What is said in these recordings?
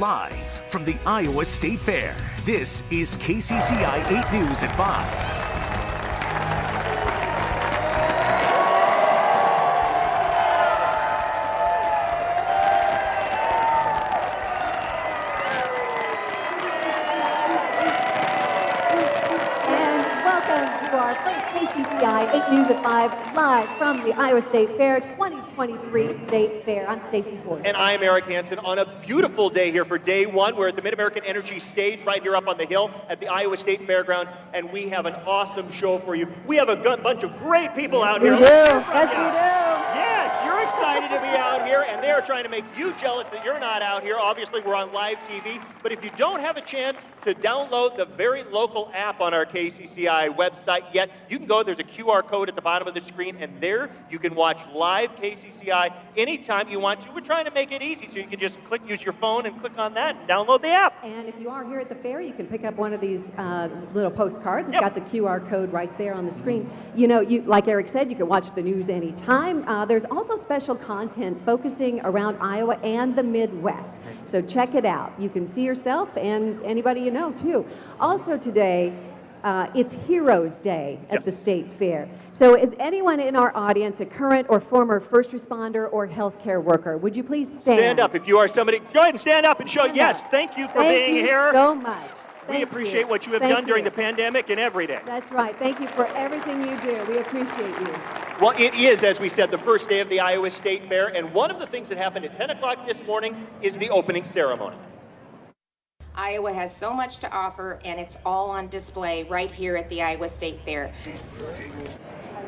Live from the Iowa State Fair, this is KCCI 8 News at 5. KCCI 8 News at 5, live from the Iowa State Fair 2023 State Fair. I'm Stacy Ford. And I'm Eric Hansen on a beautiful day here for day one. We're at the Mid-American Energy stage right here up on the hill at the Iowa State Fairgrounds, and we have an awesome show for you. We have a bunch of great people out here. We do. Yes, we do. Yes, you're excited to be out here, and they're trying to make you jealous that you're not out here. Obviously, we're on live TV, but if you don't have a chance to download the very local app on our KCCI website yet, you can go. There's a QR code at the bottom of the screen, and there you can watch live KCCI anytime you want to. We're trying to make it easy, so you can just use your phone and click on that and download the app. And if you are here at the fair, you can pick up one of these little postcards. It's got the QR code right there on the screen. You know, like Eric said, you can watch the news anytime. There's also special content focusing around Iowa and the Midwest. So check it out. You can see yourself and anybody you know, too. Also today, it's Heroes Day at the State Fair. So is anyone in our audience a current or former first responder or healthcare worker? Would you please stand? Stand up if you are somebody. Go ahead and stand up and show yes. Thank you for being here. Thank you so much. We appreciate what you have done during the pandemic and every day. That's right. Thank you for everything you do. We appreciate you. Well, it is, as we said, the first day of the Iowa State Fair, and one of the things that happened at 10 o'clock this morning is the opening ceremony. Iowa has so much to offer, and it's all on display right here at the Iowa State Fair.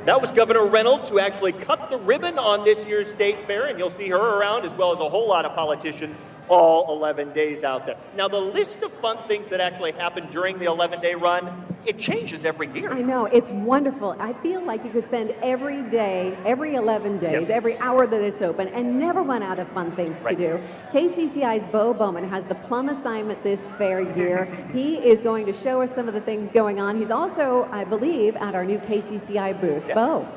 That was Governor Reynolds who actually cut the ribbon on this year's State Fair, and you'll see her around as well as a whole lot of politicians all 11 days out there. Now, the list of fun things that actually happened during the 11-day run, it changes every year. I know, it's wonderful. I feel like you could spend every day, every 11 days, every hour that it's open, and never run out of fun things to do. KCCI's Bo Bowman has the plum assignment this fair year. He is going to show us some of the things going on. He's also, I believe, at our new KCCI booth. Bo.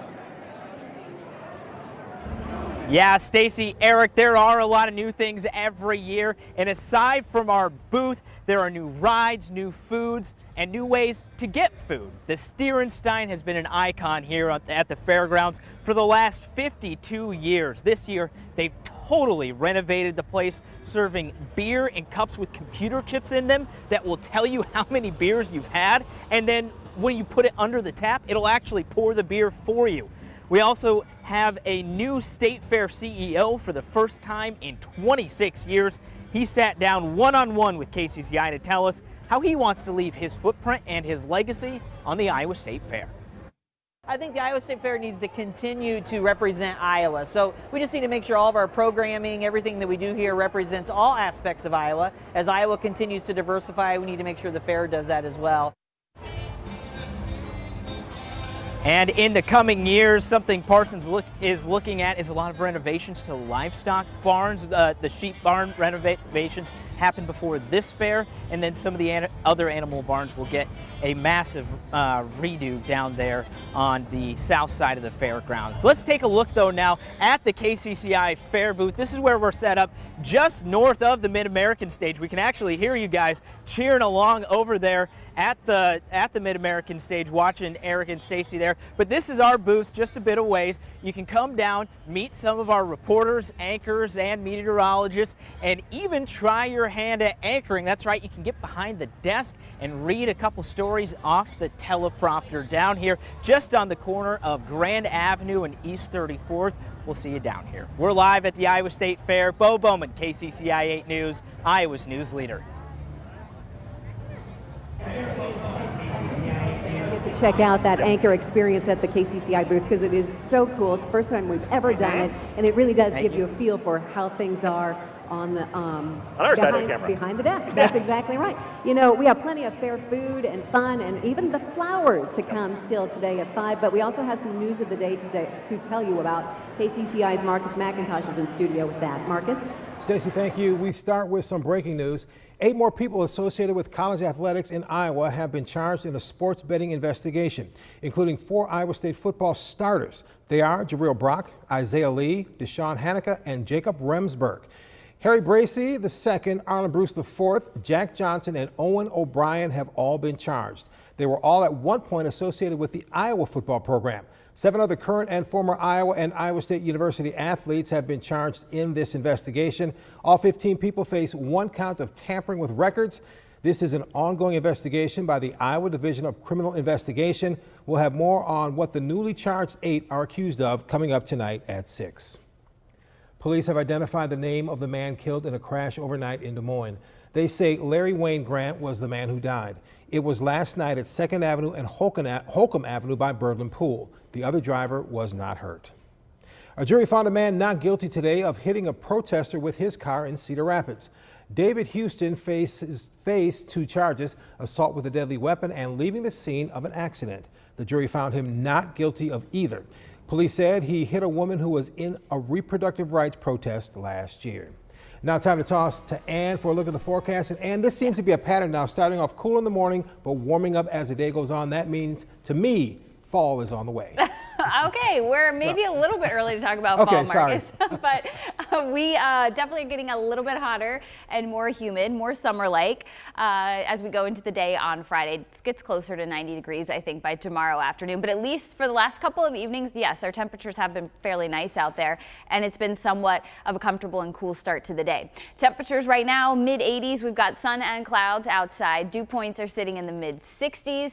Yeah, Stacy, Eric, there are a lot of new things every year, and aside from our booth, there are new rides, new foods, and new ways to get food. The Stierenstein has been an icon here at the fairgrounds for the last 52 years. This year, they've totally renovated the place, serving beer in cups with computer chips in them that will tell you how many beers you've had, and then when you put it under the tap, it'll actually pour the beer for you. We also have a new State Fair CEO for the first time in 26 years. He sat down one-on-one with KCCI to tell us how he wants to leave his footprint and his legacy on the Iowa State Fair. I think the Iowa State Fair needs to continue to represent Iowa. So we just need to make sure all of our programming, everything that we do here represents all aspects of Iowa. As Iowa continues to diversify, we need to make sure the fair does that as well. And in the coming years, something Parsons is looking at is a lot of renovations to livestock barns. The sheep barn renovations happen before this fair, and then some of the other animal barns will get a massive redo down there on the south side of the fairgrounds. So let's take a look though now at the KCCI Fair booth. This is where we're set up just north of the Mid-American stage. We can actually hear you guys cheering along over there at the Mid-American stage, watching Eric and Stacy there. But this is our booth just a bit of ways. You can come down, meet some of our reporters, anchors, and meteorologists, and even try your hand at anchoring. That's right, you can get behind the desk and read a couple stories off the teleprompter down here just on the corner of Grand Avenue and East 34th. We'll see you down here. We're live at the Iowa State Fair. Bo Bowman, KCCI 8 News, Iowa's news leader. Check out that anchor experience at the KCCI booth because it is so cool. It's the first time we've ever done it, and it really does give you a feel for how things are on the our side of the camera. Behind the desk. That's exactly right. You know, we have plenty of fair food and fun, and even the flowers to come still today at 5. But we also have some news of the day today to tell you about. KCCI's Marcus McIntosh is in studio with that. Marcus. Stacy, thank you. We start with some breaking news. 8 more people associated with college athletics in Iowa have been charged in a sports betting investigation, including 4 Iowa State football starters. They are Jabril Brock, Isaiah Lee, Deshaun Hanukkah, and Jacob Remsburg. Harry Bracey II, Arlen Bruce IV, Jack Johnson, and Owen O'Brien have all been charged. They were all at one point associated with the Iowa football program. 7 other current and former Iowa and Iowa State University athletes have been charged in this investigation. All 15 people face one count of tampering with records. This is an ongoing investigation by the Iowa Division of Criminal Investigation. We'll have more on what the newly charged 8 are accused of coming up tonight at 6. Police have identified the name of the man killed in a crash overnight in Des Moines. They say Larry Wayne Grant was the man who died. It was last night at 2nd Avenue and Holcomb Avenue by Birdland Pool. The other driver was not hurt. A jury found a man not guilty today of hitting a protester with his car in Cedar Rapids. David Houston faced 2 charges, assault with a deadly weapon and leaving the scene of an accident. The jury found him not guilty of either. Police said he hit a woman who was in a reproductive rights protest last year. Now time to toss to Ann for a look at the forecast. And Ann, this seems to be a pattern now, starting off cool in the morning, but warming up as the day goes on. That means, to me, fall is on the way. Okay, we're maybe a little bit early to talk about fall, Marcus, but we definitely are getting a little bit hotter and more humid, more summer-like as we go into the day on Friday. It gets closer to 90 degrees, I think, by tomorrow afternoon, but at least for the last couple of evenings, yes, our temperatures have been fairly nice out there, and it's been somewhat of a comfortable and cool start to the day. Temperatures right now, mid-80s. We've got sun and clouds outside. Dew points are sitting in the mid-60s.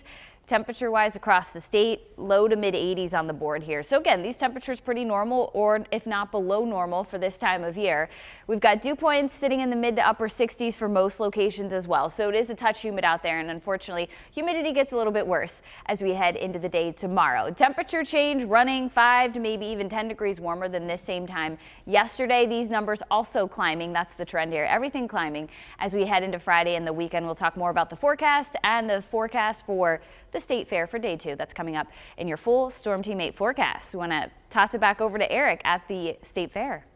Temperature-wise across the state, low to mid-80s on the board here. So again, these temperatures pretty normal, or if not below normal for this time of year. We've got dew points sitting in the mid to upper 60s for most locations as well. So it is a touch humid out there, and unfortunately, humidity gets a little bit worse as we head into the day tomorrow. Temperature change running 5 to maybe even 10 degrees warmer than this same time yesterday. These numbers also climbing. That's the trend here. Everything climbing as we head into Friday and the weekend. We'll talk more about the forecast and the forecast for the State Fair for day 2. That's coming up in your full Storm Team 8 forecast. We want to toss it back over to Eric at the State Fair.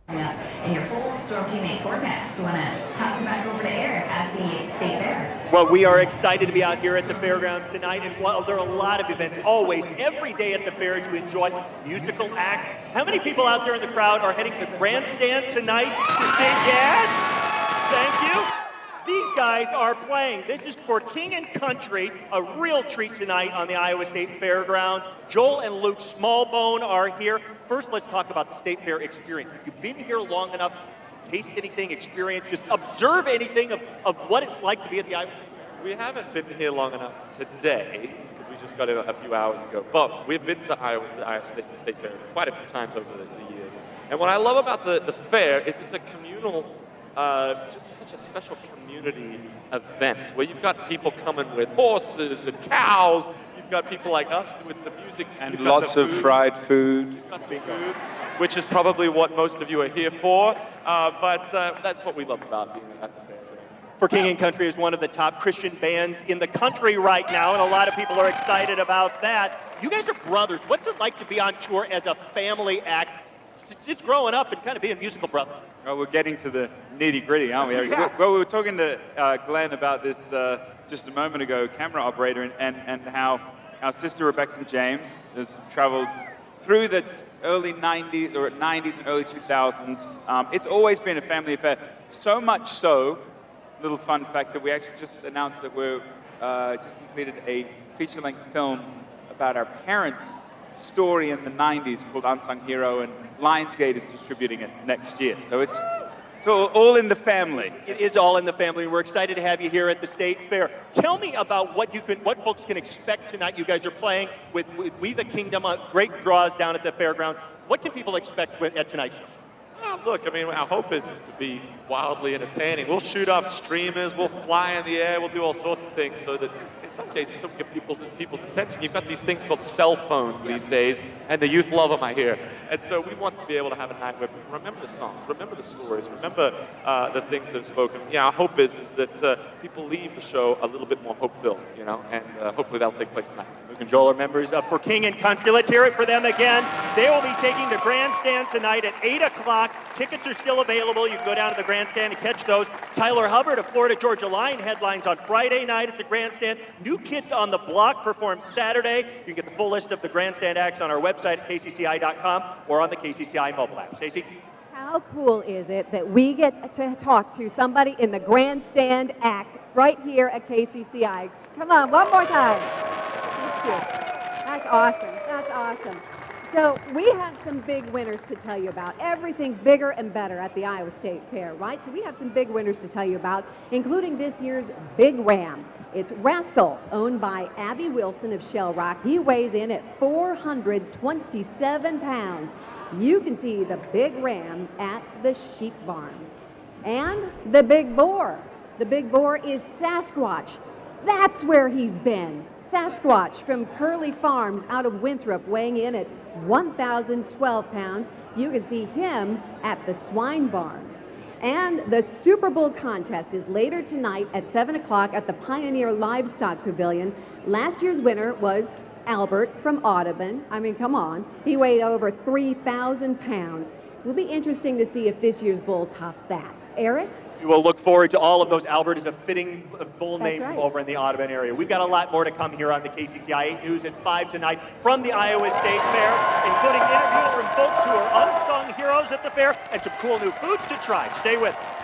In your full Storm Team 8 forecast, we want to toss it back over to Eric at the State Fair. Well, we are excited to be out here at the fairgrounds tonight, and while there are a lot of events always, every day at the fair to enjoy musical acts. How many people out there in the crowd are heading to the grandstand tonight to sing? Yes? Thank you. These guys are playing. This is for King and Country, a real treat tonight on the Iowa State Fairgrounds. Joel and Luke Smallbone are here. First, let's talk about the State Fair experience. If you've been here long enough to taste anything, experience, just observe anything of what it's like to be at the Iowa State Fair. We haven't been here long enough today, because we just got in a few hours ago, but we've been to the Iowa State Fair quite a few times over the years. And what I love about the fair is it's a communal, just such a special community event where you've got people coming with horses and cows. You've got people like us doing some music. And lots of fried food. You've got food, which is probably what most of you are here for. But that's what we love about being at the fair. For King and Country is one of the top Christian bands in the country right now, and a lot of people are excited about that. You guys are brothers. What's it like to be on tour as a family act? It's growing up and kind of being a musical brother. Well, we're getting to the nitty-gritty, aren't we, Eric? Yes. Well, we were talking to Glenn about this just a moment ago, camera operator, and how our sister Rebecca St. James has traveled through the early 90s, or 90s and early 2000s. It's always been a family affair. So much so, little fun fact, that we actually just announced that we're just completed a feature-length film about our parents' story in the 90s called Unsung Hero, and Lionsgate is distributing it next year. So it's all in the family. It is all in the family. We're excited to have you here at the State Fair. Tell me about what folks can expect tonight. You guys are playing with We the Kingdom, great draws down at the fairgrounds. What can people expect at tonight's show? Look, I mean, our hope is to be wildly entertaining. We'll shoot off streamers, we'll fly in the air, we'll do all sorts of things so that in some cases it'll get people's attention. You've got these things called cell phones these days, and the youth love them, I hear. And so we want to be able to have a night where people remember the songs, remember the stories, remember the things that are spoken. Yeah, our hope is that people leave the show a little bit more hope-filled, you know, and hopefully that'll take place tonight. Luke and Joel are members for King and Country. Let's hear it for them again. They will be taking the grandstand tonight at 8 o'clock. Tickets are still available. You can go down to the grandstand and catch those. Tyler Hubbard of Florida Georgia Line headlines on Friday night at the grandstand. New Kids on the Block performs Saturday. You can get the full list of the grandstand acts on our website at kcci.com or on the KCCI mobile app. Stacey? How How cool is it that we get to talk to somebody in the grandstand act right here at KCCI? Come on, one more time. Thank you. That's awesome. That's awesome. So we have some big winners to tell you about. Everything's bigger and better at the Iowa State Fair, right? So we have some big winners to tell you about, including this year's Big Ram. It's Rascal, owned by Abby Wilson of Shell Rock. He weighs in at 427 pounds. You can see the Big Ram at the Sheep Barn. And the Big Boar. The Big Boar is Sasquatch. That's where he's been. Sasquatch from Curly Farms out of Winthrop, weighing in at 1,012 pounds. You can see him at the Swine Barn. And the Super Bowl contest is later tonight at 7 o'clock at the Pioneer Livestock Pavilion. Last year's winner was Albert from Audubon. I mean, come on. He weighed over 3,000 pounds. It will be interesting to see if this year's bull tops that. Eric? We will look forward to all of those. Albert is a fitting bull name from over in the Audubon area. We've got a lot more to come here on the KCCI 8 News at 5 tonight from the Iowa State Fair, including interviews from folks who are unsung heroes at the fair and some cool new foods to try. Stay with us.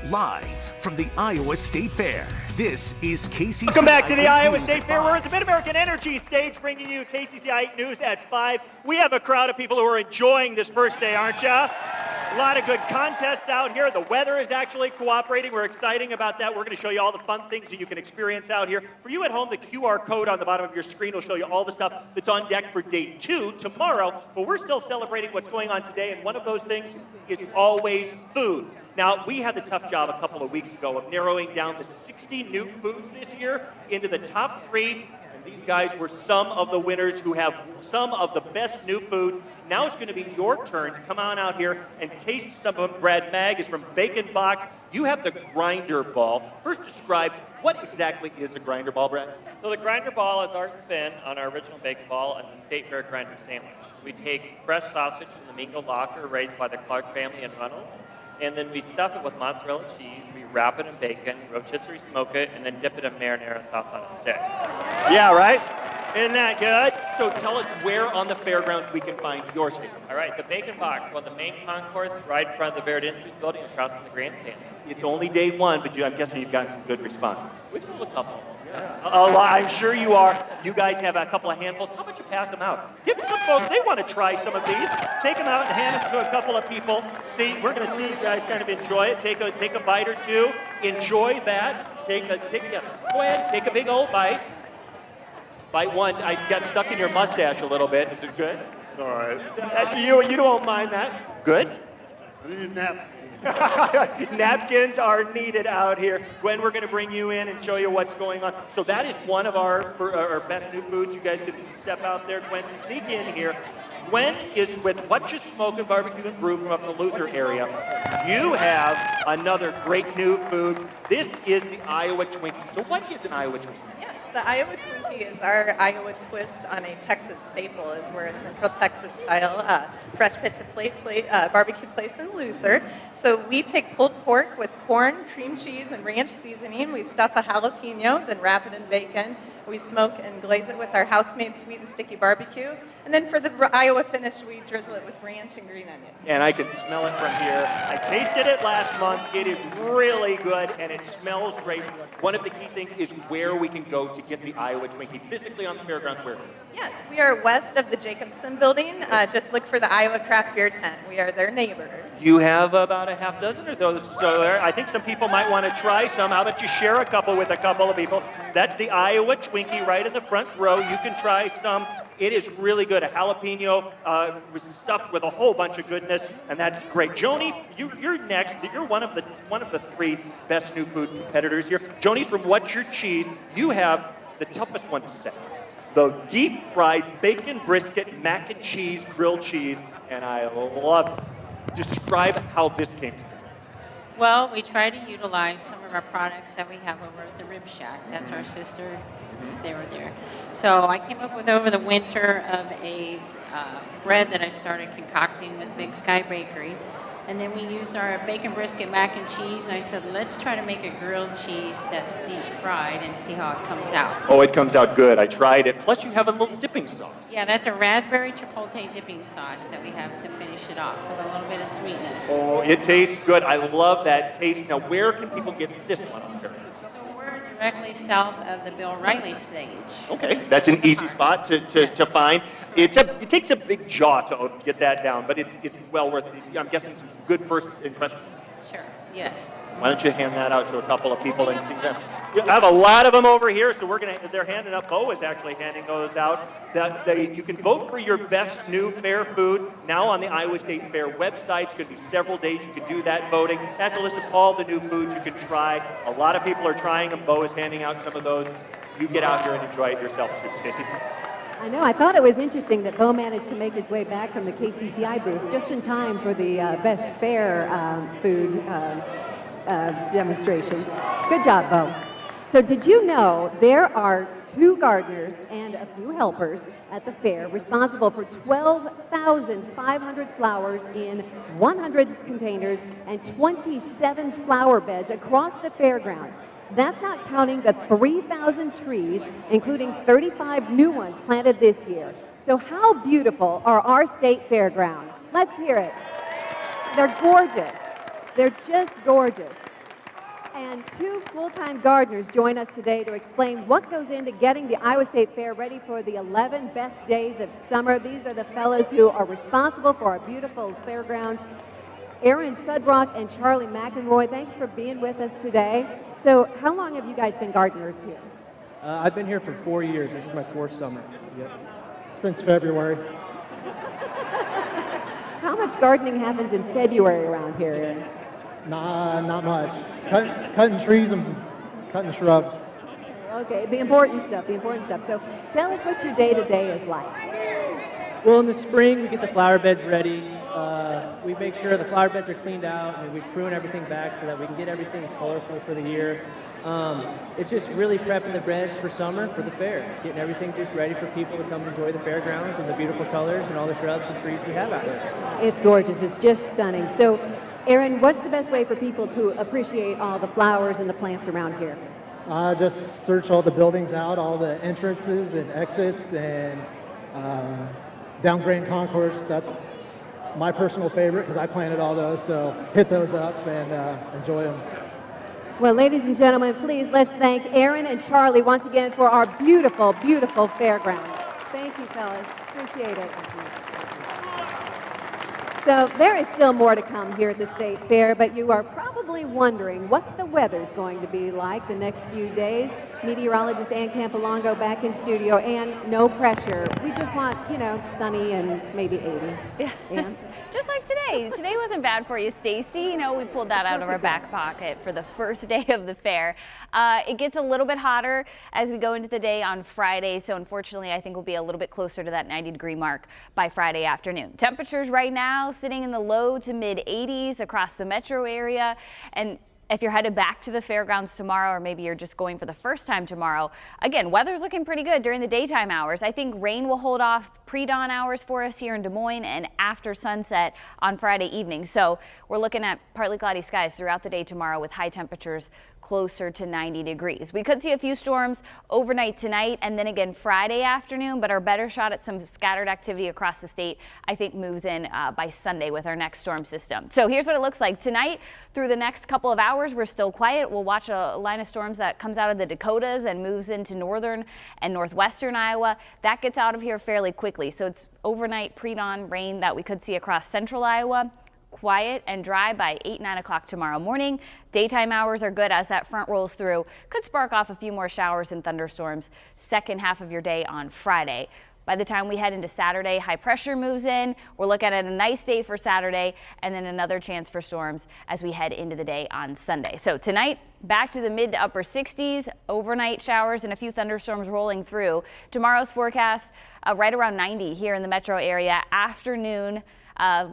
Live from the Iowa State Fair, this is KCCI. Welcome back to the Iowa State Fair. We're We're at the Mid-American Energy stage, bringing you KCCI 8 News at 5. We have a crowd of people who are enjoying this first day, aren't ya? A lot of good contests out here. The weather is actually cooperating. We're excited about that. We're going to show you all the fun things that you can experience out here. For you at home, the QR code on the bottom of your screen will show you all the stuff that's on deck for day 2 tomorrow. But we're still celebrating what's going on today, and one of those things is always food. Now, we had the tough job a couple of weeks ago of narrowing down the 60 new foods this year into the top 3. And These guys were some of the winners who have some of the best new foods. Now it's going to be your turn to come on out here and taste some of them. Brad Mag is from Bacon Box. You have the grinder ball. First, describe what exactly is a grinder ball, Brad? So the grinder ball is our spin on our original bacon ball and the State Fair grinder sandwich. We take fresh sausage from the Mingo Locker raised by the Clark family in Runnels, and then we stuff it with mozzarella cheese. We wrap it in bacon, rotisserie smoke it, and then dip it in marinara sauce on a stick. Yeah, right? Isn't that good? So tell us where on the fairgrounds we can find your stand. All right, the Bacon Box, well, the main concourse right in front of the Barrett Industries building across from the grandstand. It's only day one, but I'm guessing you've gotten some good responses. We've sold a couple. Yeah. I'm sure you are. You guys have a couple of handfuls. How about you pass them out? Give some folks, they want to try some of these. Take them out and hand them to a couple of people. See, we're going to see you guys kind of enjoy it. Take a bite or two. Enjoy that. Go ahead, take a big old bite. Bite one. I got stuck in your mustache a little bit. Is it good? All right. You don't mind that? Good? I need a nap. Napkins are needed out here. Gwen, we're going to bring you in and show you what's going on. So that is one of our best new foods. You guys can step out there. Gwen, sneak in here. Gwen is with What You Smokin' Barbecue and Brew from up in the Luther area. You have another great new food. This is the Iowa Twinkie. So what is an Iowa Twinkie? Yes, the Iowa Twinkie is our Iowa twist on a Texas staple, as we're a Central Texas style fresh pit to plate barbecue place in Luther. So we take pulled pork with corn, cream cheese, and ranch seasoning. We stuff a jalapeno, then wrap it in bacon. We smoke and glaze it with our house-made sweet and sticky barbecue. And then for the Iowa finish, we drizzle it with ranch and green onion. And I can smell it from here. I tasted it last month. It is really good, and it smells great. One of the key things is where we can go to get the Iowa Twinkie. Physically on the fairgrounds, where? Yes, we are west of the Jacobson building. Just look for the Iowa Craft Beer Tent. We are their neighbor. You have about a half dozen of those. So there, I think some people might want to try some. How about you share a couple with a couple of people? That's the Iowa Twinkie right in the front row. You can try some. It is really good. A jalapeno stuffed with a whole bunch of goodness, and that's great. Joni, you're next. You're one of the three best new food competitors here. Joni's from What's Your Cheese? You have the toughest one to say. The deep fried bacon brisket, mac and cheese, grilled cheese, and I love it. Describe how this came together. Well, we try to utilize some of our products that we have over at the Rib Shack. That's our sister. They were there. So I came up with over the winter of a bread that I started concocting with Big Sky Bakery. And then we used our bacon brisket mac and cheese, and I said, let's try to make a grilled cheese that's deep fried and see how it comes out. Oh, it comes out good. I tried it. Plus, you have a little dipping sauce. Yeah, that's a raspberry chipotle dipping sauce that we have to finish it off with a little bit of sweetness. Oh, it tastes good. I love that taste. Now, where can people get this one on the fair? So we're directly south of the Bill Riley stage. Okay, that's an easy spot to find. It takes a big jaw to get that down, but it's well worth it. I'm guessing some good first impressions. Sure, yes. Why don't you hand that out to a couple of people and see them? I have a lot of them over here, so they're handing up. Bo is actually handing those out. You can vote for your best new fair food now on the Iowa State Fair website. It's going to be several days. You can do that voting. That's a list of all the new foods you can try. A lot of people are trying them. Bo is handing out some of those. You get out here and enjoy it yourself too, Stacey. I know. I thought it was interesting that Bo managed to make his way back from the KCCI booth just in time for the best fair food demonstration. Good job, Bo. So did you know there are 2 gardeners and a few helpers at the fair responsible for 12,500 flowers in 100 containers and 27 flower beds across the fairgrounds. That's not counting the 3,000 trees, including 35 new ones planted this year. So how beautiful are our state fairgrounds? Let's hear it. They're gorgeous. They're just gorgeous. And 2 full-time gardeners join us today to explain what goes into getting the Iowa State Fair ready for the 11 best days of summer. These are the fellows who are responsible for our beautiful fairgrounds. Aaron Sudrock and Charlie McEnroy, thanks for being with us today. So how long have you guys been gardeners here? I've been here for 4 years. This is my 4th summer. Yep. Since February. How much gardening happens in February around here, Aaron? Nah, not much. Cutting trees and cutting shrubs. Okay, the important stuff, the important stuff. So tell us what your day-to-day is like. Well, in the spring, we get the flower beds ready. We make sure the flower beds are cleaned out, and we prune everything back so that we can get everything colorful for the year. It's just really prepping the beds for summer, for the fair, getting everything just ready for people to come enjoy the fairgrounds and the beautiful colors and all the shrubs and trees we have out here. It's gorgeous. It's just stunning. So, Aaron, what's the best way for people to appreciate all the flowers and the plants around here? Just search all the buildings out, all the entrances and exits, and down Grand Concourse. That's my personal favorite because I planted all those. So hit those up and enjoy them. Well, ladies and gentlemen, please let's thank Aaron and Charlie once again for our beautiful, beautiful fairground. Thank you, fellas. Appreciate it. So there is still more to come here at the State Fair, but you are probably wondering what the weather's going to be like the next few days. Meteorologist Ann Campolongo back in studio. Ann, no pressure. We just want, sunny and maybe 80. Yeah. Just like today. Today wasn't bad for you, Stacy. We pulled that out of our back pocket for the first day of the fair. It gets a little bit hotter as we go into the day on Friday, so unfortunately I think we'll be a little bit closer to that 90-degree mark by Friday afternoon. Temperatures right now sitting in the low to mid 80s across the metro area, and if you're headed back to the fairgrounds tomorrow, or maybe you're just going for the first time tomorrow, again, weather's looking pretty good during the daytime hours. I think rain will hold off pre-dawn hours for us here in Des Moines and after sunset on Friday evening. So we're looking at partly cloudy skies throughout the day tomorrow with high temperatures closer to 90 degrees. We could see a few storms overnight tonight and then again Friday afternoon, but our better shot at some scattered activity across the state, I think, moves in by Sunday with our next storm system. So here's what it looks like tonight. Through the next couple of hours, we're still quiet. We'll watch a line of storms that comes out of the Dakotas and moves into northern and northwestern Iowa. That gets out of here fairly quickly. So it's overnight pre-dawn rain that we could see across central Iowa. Quiet and dry by 8, 9 o'clock tomorrow morning. Daytime hours are good as that front rolls through. Could spark off a few more showers and thunderstorms second half of your day on Friday. By the time we head into Saturday, high pressure moves in. We're looking at a nice day for Saturday and then another chance for storms as we head into the day on Sunday. So tonight, back to the mid to upper 60s, overnight showers and a few thunderstorms rolling through. Tomorrow's forecast right around 90 here in the metro area. Afternoon,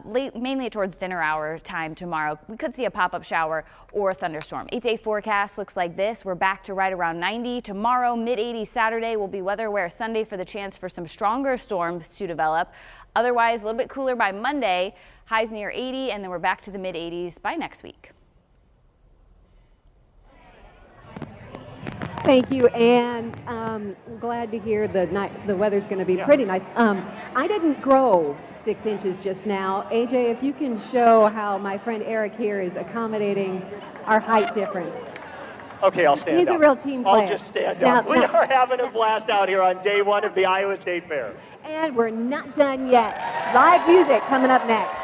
late, mainly towards dinner hour time tomorrow, we could see a pop-up shower or a thunderstorm. 8-day forecast looks like this. We're back to right around 90. Tomorrow, mid-80s. Saturday will be weather aware. Sunday for the chance for some stronger storms to develop. Otherwise, a little bit cooler by Monday. Highs near 80, and then we're back to the mid-80s by next week. Thank you, Ann. I'm glad to hear the weather's going to be pretty nice. I didn't grow 6 inches just now. AJ, if you can show how my friend Eric here is accommodating our height difference. Okay, I'll stand up. He's a real team player. I'll just stand up. We are having a blast out here on day one of the Iowa State Fair. And we're not done yet. Live music coming up next.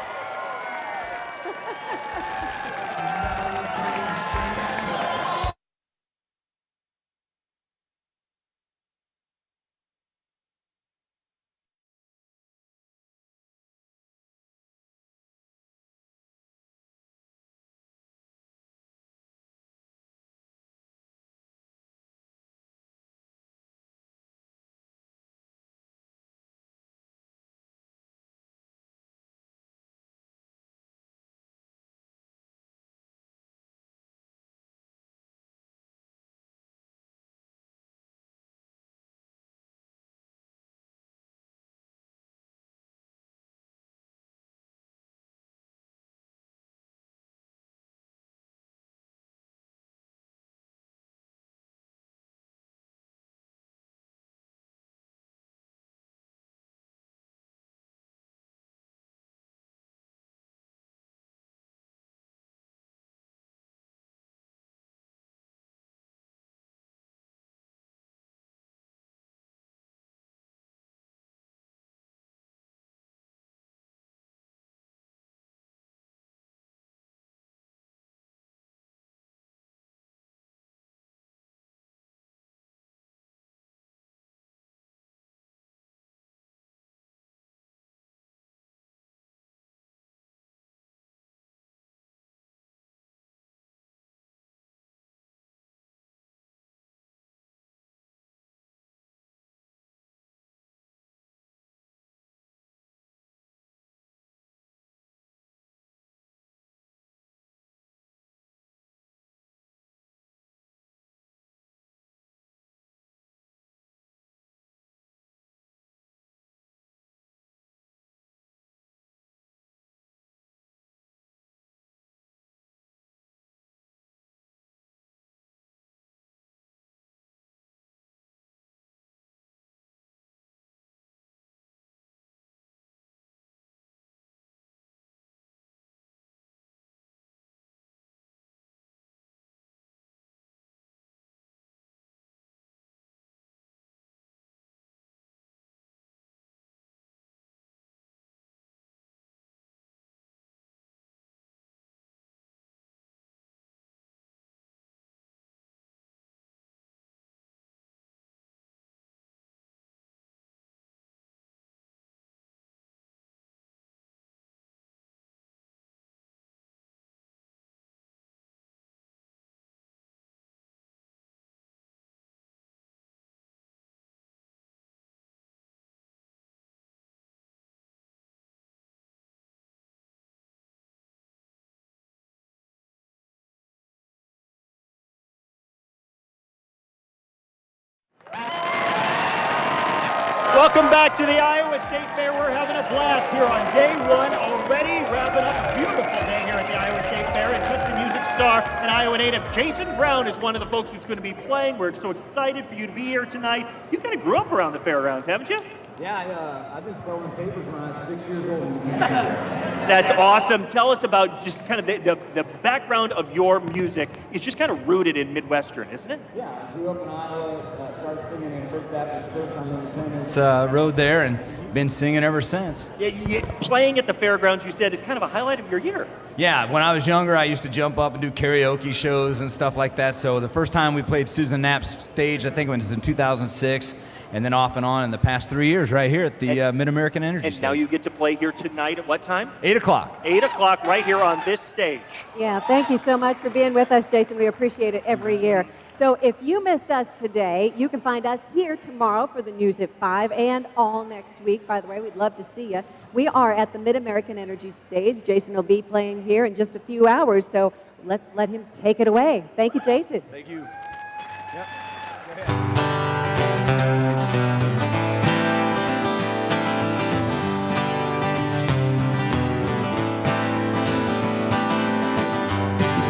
Welcome back to the Iowa State Fair. We're having a blast here on day one, already wrapping up a beautiful day here at the Iowa State Fair. And country music star and Iowa native Jason Brown is one of the folks who's going to be playing. We're so excited for you to be here tonight. You kind of grew up around the fairgrounds, haven't you? Yeah, I've been selling papers when I was 6 years old. That's awesome. Tell us about just kind of the background of your music. It's just kind of rooted in Midwestern, isn't it? Yeah, I grew up in Iowa, started singing in First Baptist Church on Independence. It's rode there and been singing ever since. Yeah, playing at the fairgrounds, you said, is kind of a highlight of your year. Yeah, when I was younger, I used to jump up and do karaoke shows and stuff like that. So the first time we played Susan Knapp's stage, I think it was in 2006. And then off and on in the past 3 years right here at the Mid-American Energy And stage. now you get to play here tonight at what time? 8 o'clock. 8 o'clock right here on this stage. Yeah, thank you so much for being with us, Jason. We appreciate it every year. So if you missed us today, you can find us here tomorrow for the news at 5 and all next week. By the way, we'd love to see you. We are at the Mid-American Energy stage. Jason will be playing here in just a few hours, so let's let him take it away. Thank you, Jason. Thank you. Yep.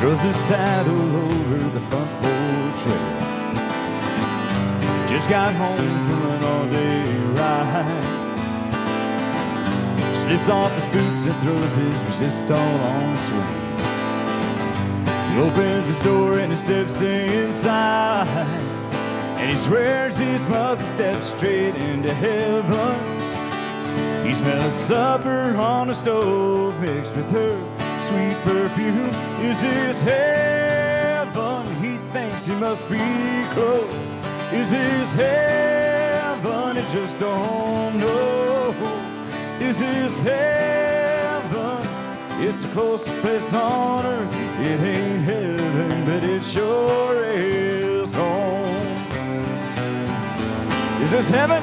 Throws his saddle over the front porch rail. Just got home from an all-day ride. Slips off his boots and throws his resistol on the swing. He opens the door and he steps inside. And he swears he's about to step straight into heaven. He smells supper on the stove mixed with her sweet perfume. Is his heaven? He thinks he must be close. Is his heaven? He just don't know. Is his heaven? It's the closest place on earth. It ain't heaven, but it sure is home. Is this heaven?